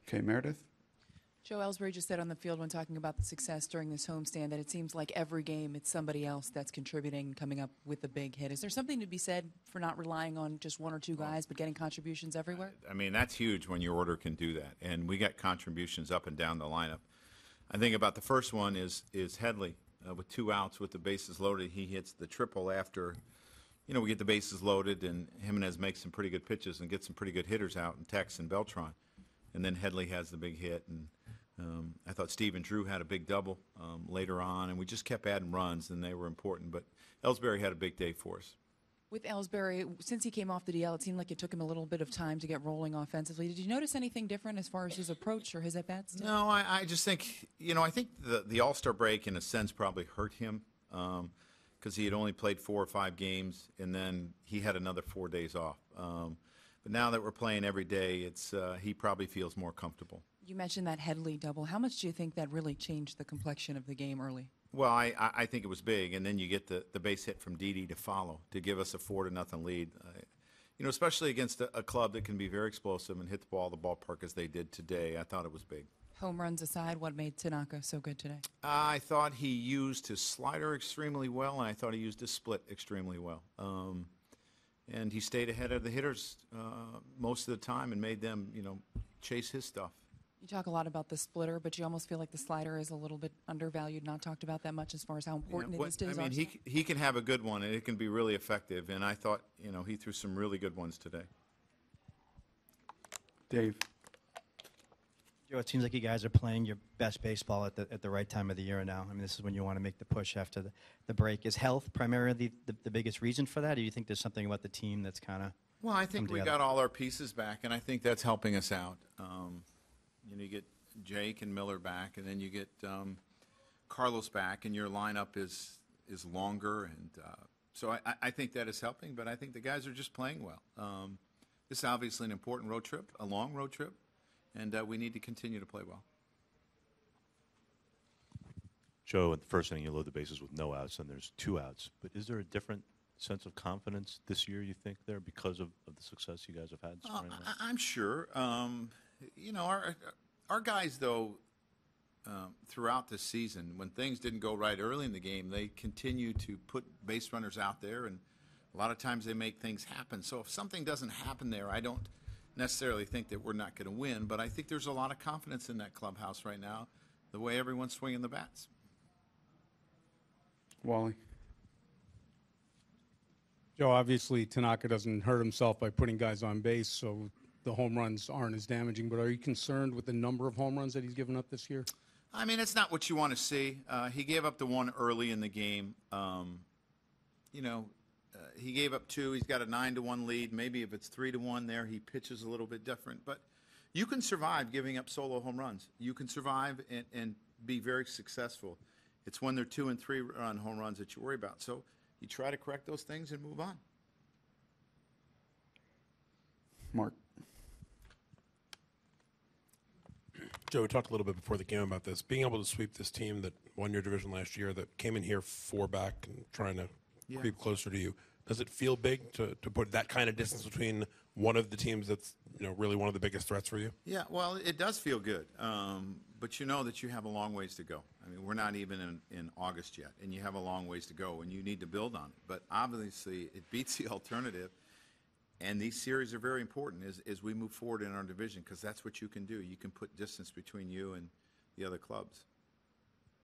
Okay, Meredith? Joe Ellsbury just said on the field when talking about the success during this homestand that it seems like every game it's somebody else that's contributing, coming up with a big hit. Is there something to be said for not relying on just one or two guys but getting contributions everywhere? I mean, that's huge when your order can do that. And we got contributions up and down the lineup. I think about the first one is Headley with 2 outs with the bases loaded. He hits the triple after, we get the bases loaded, and Jimenez makes some pretty good pitches and gets some pretty good hitters out, and Tex and Beltran. And then Headley has the big hit. And I thought Steve and Drew had a big double later on, and we just kept adding runs, and they were important. But Ellsbury had a big day for us. With Ellsbury, since he came off the DL, it seemed like it took him a little bit of time to get rolling offensively. Did you notice anything different as far as his approach or his at-bats? No, I just think, I think the All-Star break, in a sense, probably hurt him because he had only played 4 or 5 games, and then he had another 4 days off. But now that we're playing every day, he probably feels more comfortable. You mentioned that Headley double. How much do you think that really changed the complexion of the game early? Well, I think it was big, and then you get the base hit from Didi to follow to give us a 4-0 lead. Especially against a club that can be very explosive and hit the ball the ballpark as they did today. I thought it was big. Home runs aside, what made Tanaka so good today? I thought he used his slider extremely well, and I thought he used his split extremely well. And he stayed ahead of the hitters most of the time and made them, chase his stuff. You talk a lot about the splitter, but you almost feel like the slider is a little bit undervalued, not talked about that much as far as how important it is to his arsenal. He can have a good one, and it can be really effective. And I thought, he threw some really good ones today. Dave? Joe, it seems like you guys are playing your best baseball at the right time of the year now. I mean, this is when you want to make the push after the break. Is health primarily the biggest reason for that, or do you think there's something about the team that's kind of Well, I think we got all our pieces back, and I think that's helping us out. You get Jake and Miller back, and then you get Carlos back, and your lineup is longer. And so I think that is helping, but I think the guys are just playing well. This is obviously an important road trip, a long road trip, and we need to continue to play well. Joe, in the first inning, you load the bases with no outs, and there's 2 outs. But is there a different sense of confidence this year, you think, there because of the success you guys have had? I'm sure. Our guys, though, throughout the season, when things didn't go right early in the game, they continue to put base runners out there, and a lot of times they make things happen. So if something doesn't happen there, I don't necessarily think that we're not going to win, but I think there's a lot of confidence in that clubhouse right now, the way everyone's swinging the bats. Wally? Joe, obviously Tanaka doesn't hurt himself by putting guys on base, so the home runs aren't as damaging, but are you concerned with the number of home runs that he's given up this year? I mean, it's not what you want to see. He gave up the one early in the game. He gave up 2. He's got a 9-1 lead. Maybe if it's 3-1 there, he pitches a little bit different. But you can survive giving up solo home runs. You can survive and be very successful. It's when they're 2- and 3-run home runs that you worry about. So you try to correct those things and move on. Mark? Joe, we talked a little bit before the game about this. Being able to sweep this team that won your division last year, that came in here 4 back and trying to creep closer to you, does it feel big to put that kind of distance between one of the teams that's really one of the biggest threats for you? Yeah, well, it does feel good. But you know that you have a long ways to go. I mean, we're not even in August yet, and you have a long ways to go, and you need to build on it. But obviously, it beats the alternative. And these series are very important as we move forward in our division, because that's what you can do. You can put distance between you and the other clubs.